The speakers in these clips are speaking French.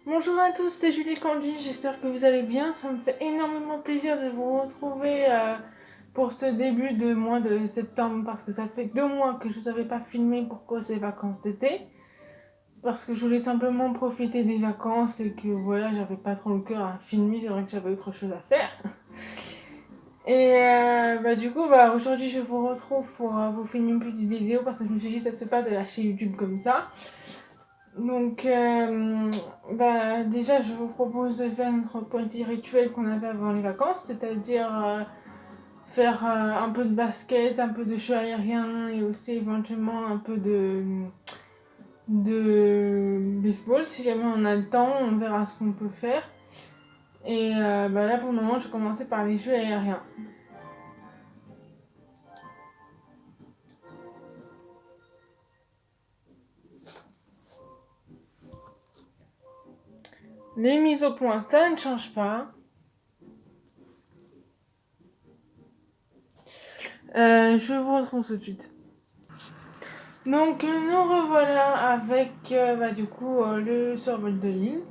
Bonjour à tous, c'est Julie Candy, j'espère que vous allez bien. Ça me fait énormément plaisir de vous retrouver pour ce début de mois de septembre parce que ça fait 2 mois que je ne vous avais pas filmé pour cause des vacances d'été. Parce que je voulais simplement profiter des vacances et que voilà, j'avais pas trop le cœur à filmer, c'est vrai que j'avais autre chose à faire. Et du coup, aujourd'hui je vous retrouve pour vous filmer une petite vidéo parce que je me suis dit ça ne se fait pas de lâcher YouTube comme ça. Donc, déjà, je vous propose de faire notre petit rituel qu'on avait avant les vacances, c'est-à-dire faire un peu de basket, un peu de jeu aérien et aussi éventuellement un peu de baseball. Si jamais on a le temps, on verra ce qu'on peut faire. Et là, pour le moment, je vais commencer par les jeux aériens. Les mises au point, ça ne change pas. Je vous retrouve tout de suite. Donc nous revoilà avec le survol de l'île.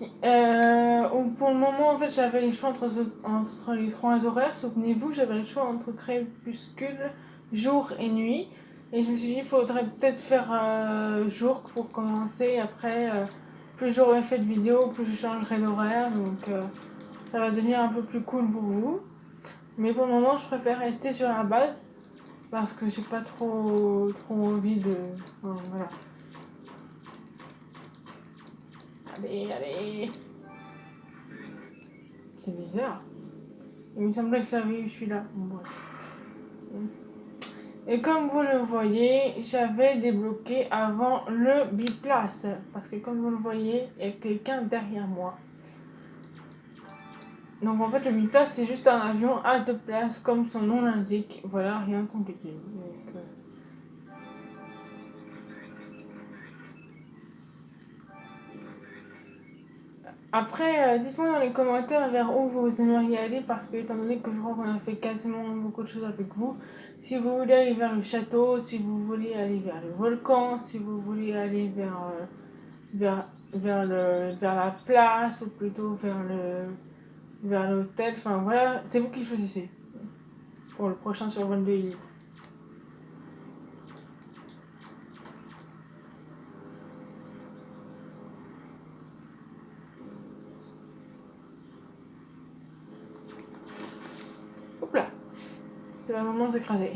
Où pour le moment en fait j'avais les choix entre les trois horaires. Souvenez-vous, j'avais le choix entre crépuscule, jour et nuit. Et je me suis dit il faudrait peut-être faire jour pour commencer. Après, plus j'aurai fait de vidéos, plus je changerai d'horaire. Donc ça va devenir un peu plus cool pour vous. Mais pour le moment je préfère rester sur la base parce que j'ai pas trop envie de... Enfin, voilà. Allez, allez. C'est bizarre. Il me semblait que j'avais eu celui-là. Bon, bref. Et comme vous le voyez, j'avais débloqué avant le biplace. Parce que comme vous le voyez, il y a quelqu'un derrière moi. Donc en fait, le biplace, c'est juste un avion à deux places, comme son nom l'indique. Voilà, rien de compliqué. Donc, après, dites-moi dans les commentaires vers où vous aimeriez aller parce que étant donné que je crois qu'on a fait quasiment beaucoup de choses avec vous, si vous voulez aller vers le château, si vous voulez aller vers le volcan, si vous voulez aller vers, vers la place ou plutôt vers l'hôtel, enfin voilà, c'est vous qui choisissez pour le prochain survol de l'île. Hop là, c'est le moment de s'écraser.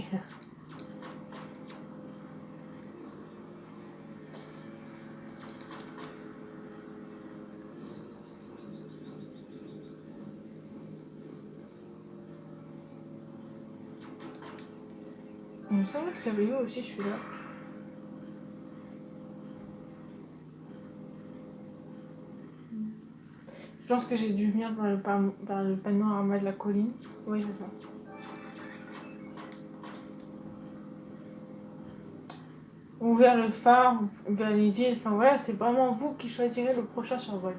Il me semble que j'avais eu aussi celui-là. Je pense que j'ai dû venir par le panorama de la colline. Oui, c'est ça. Ou vers le phare, ou vers les îles. Enfin voilà, c'est vraiment vous qui choisirez le prochain survol.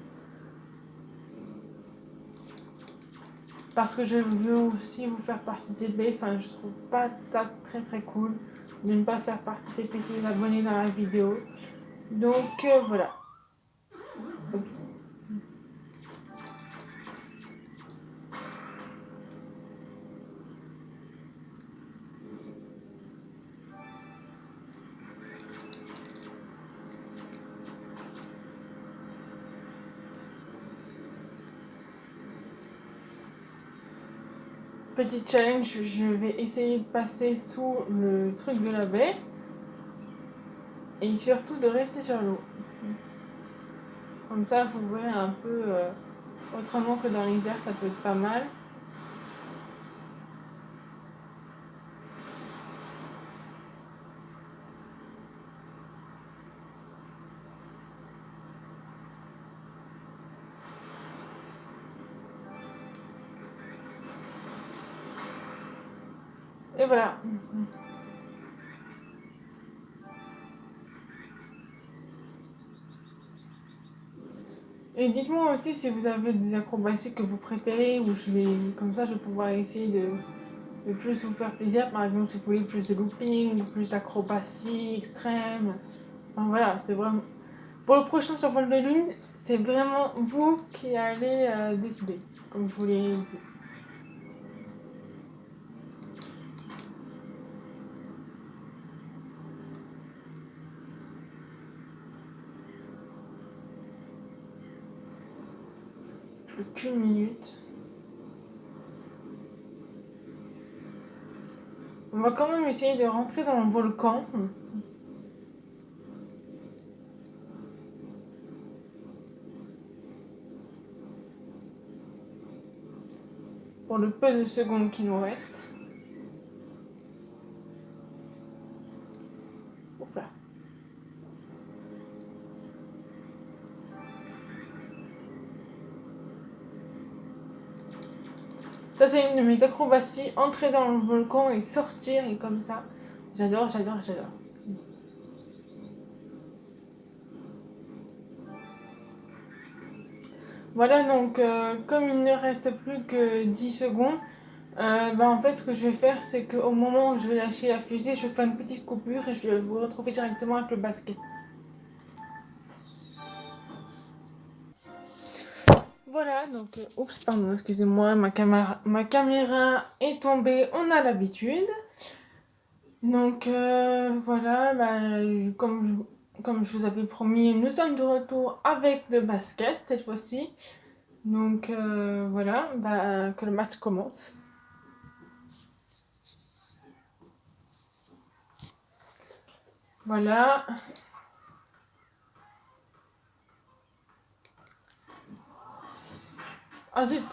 Parce que je veux aussi vous faire participer. Enfin, je trouve pas ça très cool de ne pas faire participer ses abonnés dans la vidéo. Donc voilà. Oups. Petit challenge, je vais essayer de passer sous le truc de la baie. Et surtout de rester sur l'eau. Comme ça, vous verrez un peu autrement que dans les airs, ça peut être pas mal. Et voilà. Et dites-moi aussi si vous avez des acrobaties que vous préférez ou comme ça je vais pouvoir essayer de plus vous faire plaisir. Par exemple, si vous voulez plus de looping ou plus d'acrobatie extrême. Enfin voilà, c'est vraiment... Pour le prochain survol de lune, c'est vraiment vous qui allez décider, comme je vous l'ai dit. Plus qu'une minute. On va quand même essayer de rentrer dans le volcan. Pour le peu de secondes qui nous restent. Hop là. Ça, c'est une de mes acrobaties, entrer dans le volcan et sortir, et comme ça. J'adore, j'adore, j'adore. Voilà, donc comme il ne reste plus que 10 secondes, en fait, ce que je vais faire, c'est qu'au moment où je vais lâcher la fusée, je fais une petite coupure et je vais vous retrouver directement avec le basket. Voilà, donc, oups, pardon, excusez-moi, ma caméra est tombée, on a l'habitude. Donc, voilà, comme je vous avais promis, nous sommes de retour avec le basket cette fois-ci. Donc, voilà, que le match commence. Voilà. Ah zut!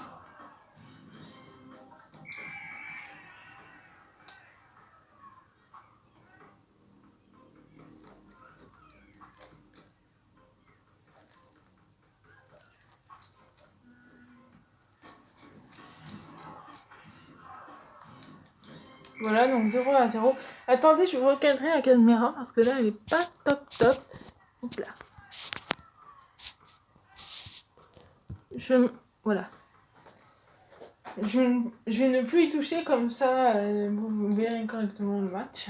Voilà, donc 0-0. Attendez, je vais recadrer la caméra parce que là, elle est pas top top. Hop là. Voilà. Je vais ne plus y toucher comme ça, vous verrez correctement le match.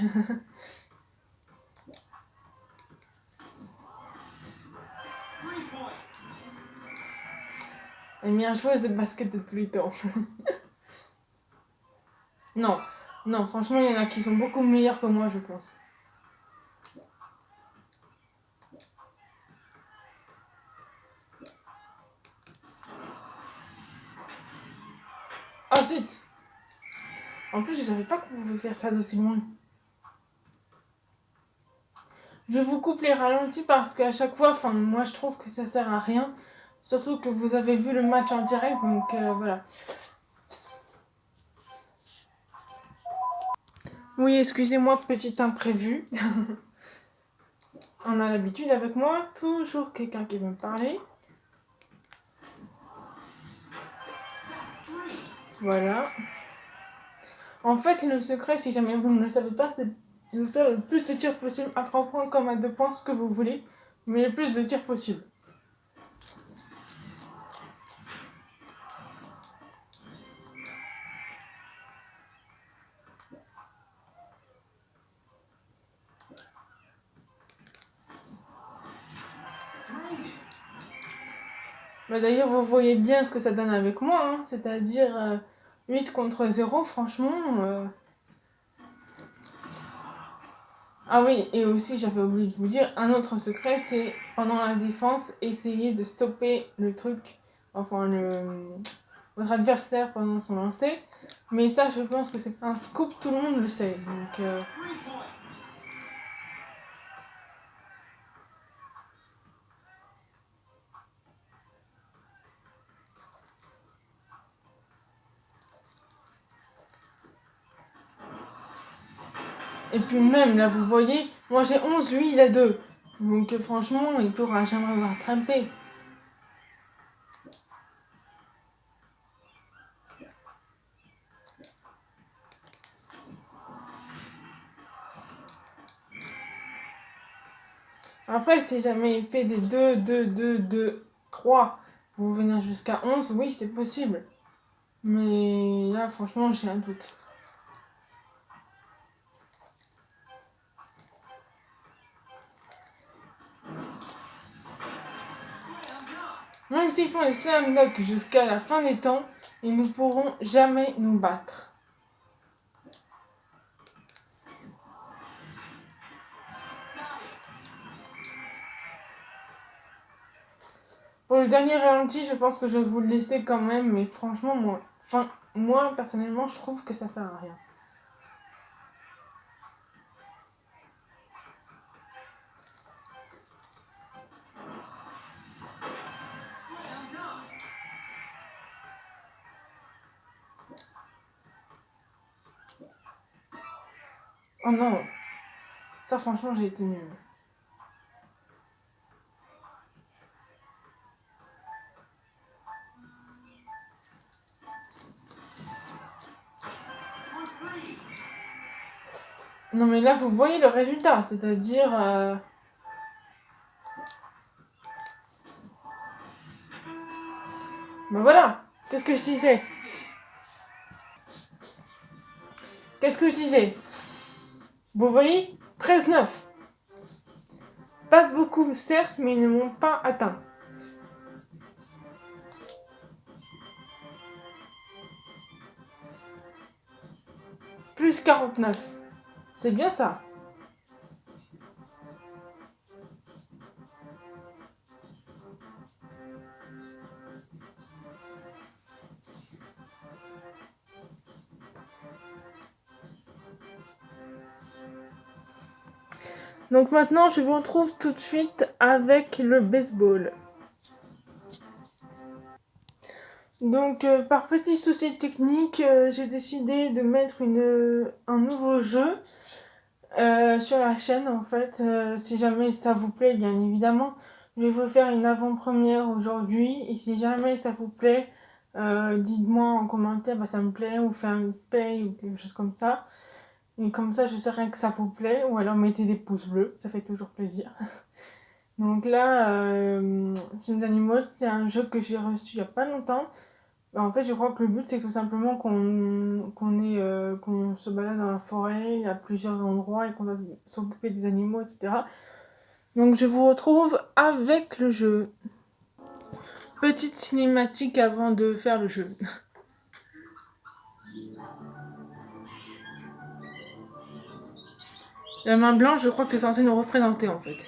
La meilleure joueuse de basket de tous les temps. Non, non, franchement, il y en a qui sont beaucoup meilleurs que moi, je pense. Ah zut! En plus, je savais pas qu'on pouvait faire ça d'aussi loin. Je vous coupe les ralentis parce qu'à chaque fois, moi je trouve que ça sert à rien. Surtout que vous avez vu le match en direct, donc voilà. Oui, excusez-moi, petit imprévu. On a l'habitude avec moi, toujours quelqu'un qui veut me parler. Voilà. En fait, le secret, si jamais vous ne le savez pas, c'est de faire le plus de tirs possible à 3 points comme à 2 points, ce que vous voulez, mais le plus de tirs possible. D'ailleurs, vous voyez bien ce que ça donne avec moi, hein, c'est-à-dire 8 contre 0, franchement. Ah oui, et aussi, j'avais oublié de vous dire, un autre secret, c'est pendant la défense, essayer de stopper le truc, votre adversaire pendant son lancer. Mais ça, je pense que c'est un scoop, tout le monde le sait. Donc, Et puis même, là, vous voyez, moi j'ai 11, lui il a 2. Donc franchement, il pourra jamais me rattraper. Après, si jamais il fait des 2, 2, 2, 2, 3, pour venir jusqu'à 11, oui, c'est possible. Mais là, franchement, j'ai un doute. Même s'ils font les slam dunk jusqu'à la fin des temps, ils ne pourront jamais nous battre. Pour le dernier ralenti, je pense que je vais vous le laisser quand même, mais franchement, moi personnellement, je trouve que ça sert à rien. Oh non, ça franchement, j'ai été nulle. Non mais là, vous voyez le résultat, c'est-à-dire... Ben voilà, qu'est-ce que je disais? Qu'est-ce que je disais? Vous voyez 13-9. Pas beaucoup, certes, mais ils ne m'ont pas atteint. Plus 49. C'est bien ça. Donc maintenant, je vous retrouve tout de suite avec le baseball. Donc, par petit souci technique, j'ai décidé de mettre un nouveau jeu sur la chaîne, en fait. Si jamais ça vous plaît, bien évidemment, je vais vous faire une avant-première aujourd'hui. Et si jamais ça vous plaît, dites-moi en commentaire, bah, ça me plaît, ou faites un pay ou quelque chose comme ça. Et comme ça, je saurai que ça vous plaît. Ou alors mettez des pouces bleus, ça fait toujours plaisir. Donc là, Sims Animals, c'est un jeu que j'ai reçu il n'y a pas longtemps. En fait, je crois que le but, c'est tout simplement qu'on se balade dans la forêt à plusieurs endroits et qu'on doit s'occuper des animaux, etc. Donc, je vous retrouve avec le jeu. Petite cinématique avant de faire le jeu. La main blanche, je crois que c'est censé nous représenter, en fait.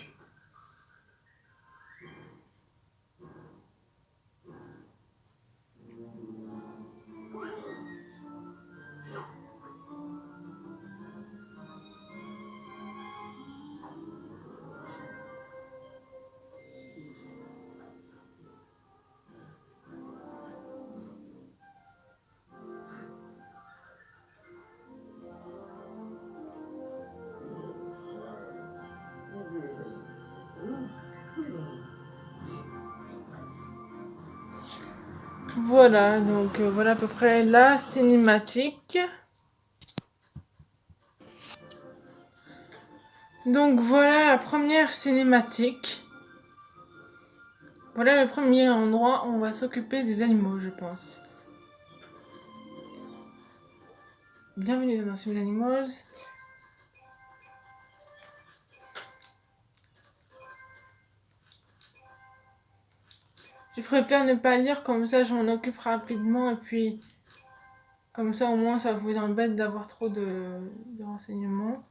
Voilà, donc voilà à peu près la cinématique. Donc voilà la première cinématique. Voilà le premier endroit où on va s'occuper des animaux, je pense. Bienvenue dans Sims Animals. Je préfère ne pas lire, comme ça je m'en occupe rapidement et puis comme ça au moins ça vous embête d'avoir trop de renseignements.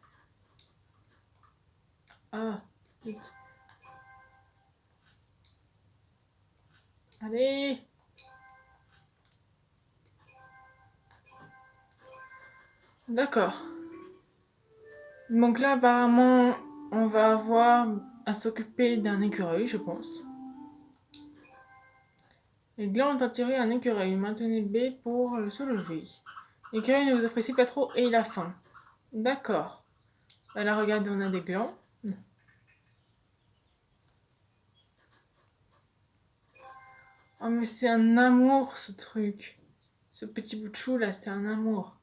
Ah, vite. Allez! D'accord. Donc là apparemment on va avoir à s'occuper d'un écureuil, je pense. Les glands ont attiré un écureuil. Maintenez B pour le soulever. L'écureuil ne vous apprécie pas trop et il a faim. D'accord. Là, regardez, on a des glands. Oh, mais c'est un amour, ce truc. Ce petit bout de chou, là, c'est un amour.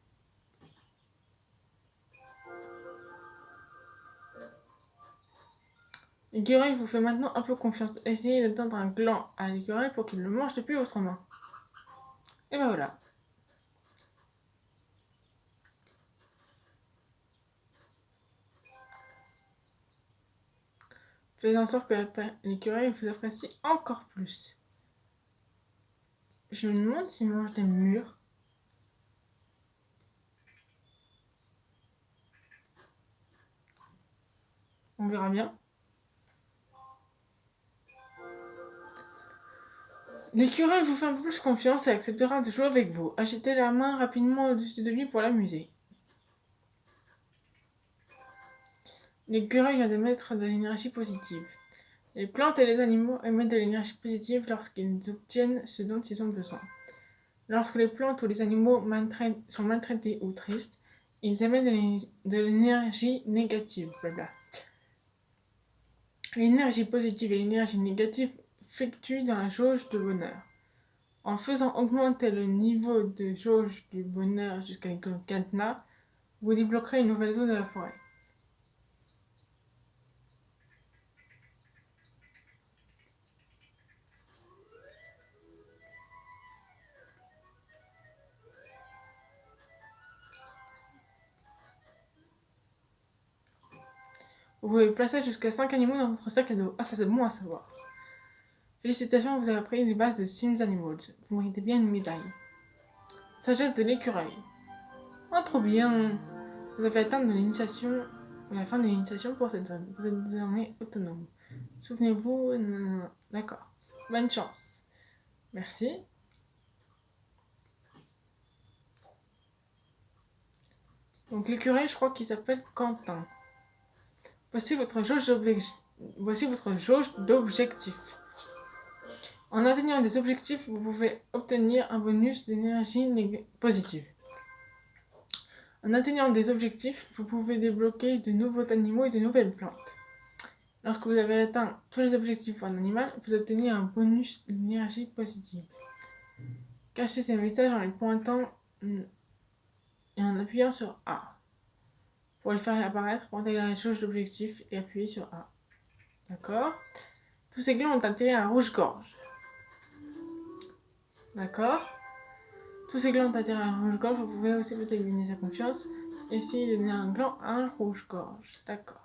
L'écureuil vous fait maintenant un peu confiance. Essayez de tendre un gland à l'écureuil pour qu'il le mange depuis votre main. Et ben voilà. Faites en sorte que l'écureuil vous apprécie encore plus. Je me demande s'il mange des murs. On verra bien. L'écureuil vous fait un peu plus confiance et acceptera de jouer avec vous. Agitez la main rapidement au-dessus de lui pour l'amuser. L'écureuil vient d'émettre de l'énergie positive. Les plantes et les animaux émettent de l'énergie positive lorsqu'ils obtiennent ce dont ils ont besoin. Lorsque les plantes ou les animaux sont maltraités ou tristes, ils émettent de l'énergie négative. Blabla. L'énergie positive et l'énergie négative fluctuent dans la jauge de bonheur. En faisant augmenter le niveau de jauge du bonheur jusqu'à un cadenas, vous débloquerez une nouvelle zone de la forêt. Vous pouvez placer jusqu'à 5 animaux dans votre sac à dos. Ah, ça c'est bon à savoir. Félicitations, vous avez appris les bases de Sims Animals. Vous méritez bien une médaille. Sagesse de l'écureuil. Ah, trop bien. Vous avez atteint la fin de l'initiation pour cette zone. Vous êtes désormais autonome. Souvenez-vous... D'accord. Bonne chance. Merci. Donc l'écureuil, je crois qu'il s'appelle Quentin. Voici votre jauge d'objectifs. En atteignant des objectifs, vous pouvez obtenir un bonus d'énergie positive. En atteignant des objectifs, vous pouvez débloquer de nouveaux animaux et de nouvelles plantes. Lorsque vous avez atteint tous les objectifs pour un animal, vous obtenez un bonus d'énergie positive. Cachez ces messages en les pointant et en appuyant sur A. Pour les faire apparaître, pointez la jauge d'objectif et appuyez sur A. D'accord. Tous ces glands ont attiré un rouge-gorge. D'accord. Tous ces glands ont attiré un rouge-gorge, vous pouvez aussi peut-être gagner sa confiance. Essayez de donner un gland à un rouge-gorge. D'accord.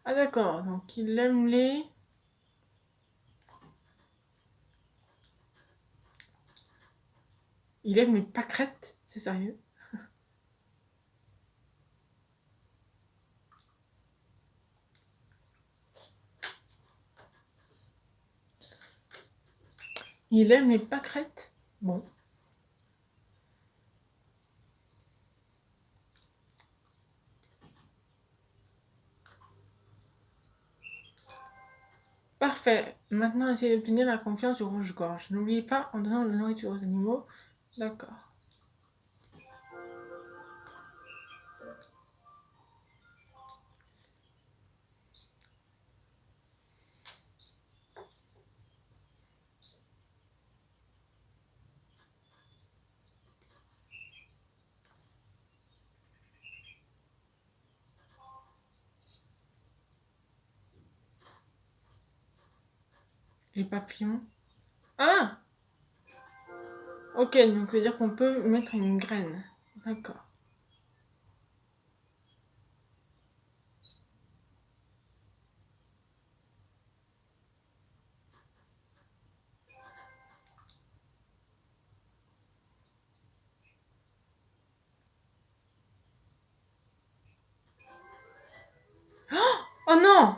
Ah d'accord, donc il aime les... Il aime les pâquerettes, c'est sérieux? Il aime les pâquerettes? Bon. Parfait. Maintenant, essayez d'obtenir la confiance du rouge-gorge. N'oubliez pas, en donnant de la nourriture aux animaux. D'accord. Les papillons. Ah! Ok, donc ça veut dire qu'on peut mettre une graine. D'accord. Oh non!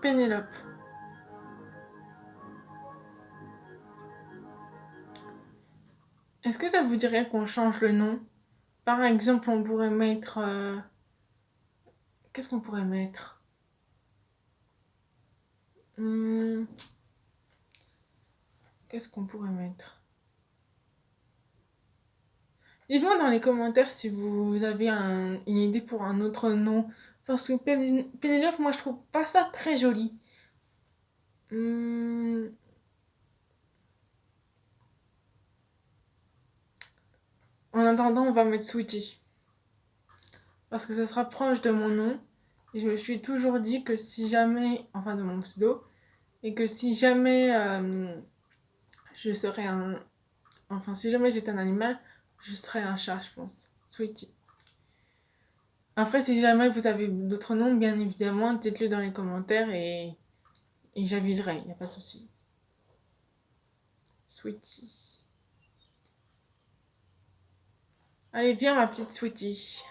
Pénélope. Est-ce que ça vous dirait qu'on change le nom? Par exemple, on pourrait mettre... Qu'est-ce qu'on pourrait mettre? Hmm, Qu'est-ce qu'on pourrait mettre? Dites-moi dans les commentaires si vous avez une idée pour un autre nom. Parce que Pénélope, moi je trouve pas ça très joli. En attendant, on va mettre Sweetie. Parce que ça se rapproche de mon nom. Et je me suis toujours dit que si jamais, enfin de mon pseudo, et que si jamais je serais un... Enfin, si jamais j'étais un animal, je serais un chat, je pense. Sweetie. Après, si jamais vous avez d'autres noms, bien évidemment, dites-le dans les commentaires et j'aviserai, il n'y a pas de souci. Sweetie. Allez, viens ma petite Sweetie.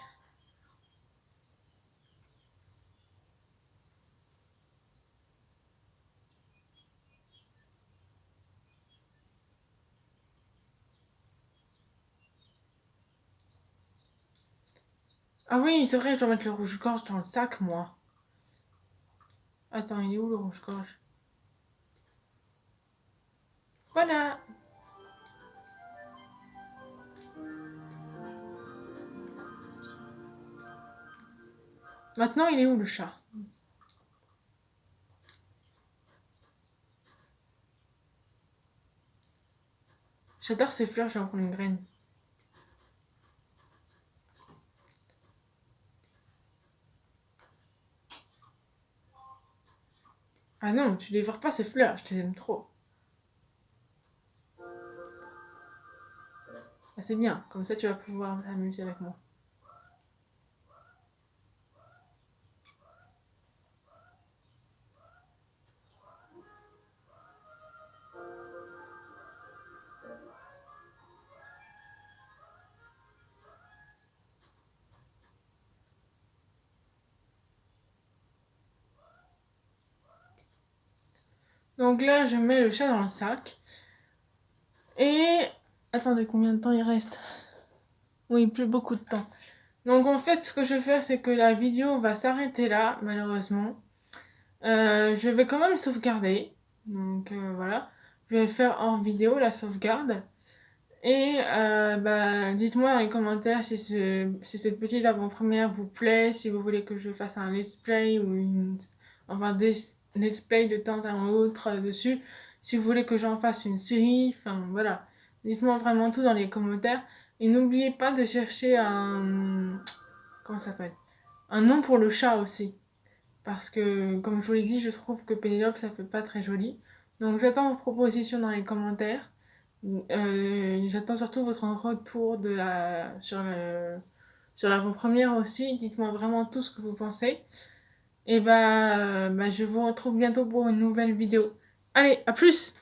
Ah oui, c'est vrai, je dois mettre le rouge-gorge dans le sac, moi. Attends, il est où le rouge-gorge? Voilà. Maintenant, il est où le chat? J'adore ces fleurs, je vais en prendre une graine. Ah non, tu dévores pas ces fleurs, je les aime trop. Ah, c'est bien, comme ça tu vas pouvoir t'amuser avec moi. Donc là, je mets le chat dans le sac. Et... Attendez, combien de temps il reste? Oui, plus beaucoup de temps. Donc en fait, ce que je vais faire, c'est que la vidéo va s'arrêter là, malheureusement. Je vais quand même sauvegarder. Donc voilà. Je vais faire hors vidéo la sauvegarde. Et dites-moi dans les commentaires si cette petite avant-première vous plaît, si vous voulez que je fasse un let's play ou enfin des let's play de temps à autre dessus, si vous voulez que j'en fasse une série, enfin voilà. Dites-moi vraiment tout dans les commentaires. Et n'oubliez pas de chercher comment ça s'appelle? Un nom pour le chat aussi. Parce que, comme je vous l'ai dit, je trouve que Pénélope, ça fait pas très joli. Donc j'attends vos propositions dans les commentaires. J'attends surtout votre retour sur l'avant-première aussi. Dites-moi vraiment tout ce que vous pensez. Et je vous retrouve bientôt pour une nouvelle vidéo. Allez, à plus!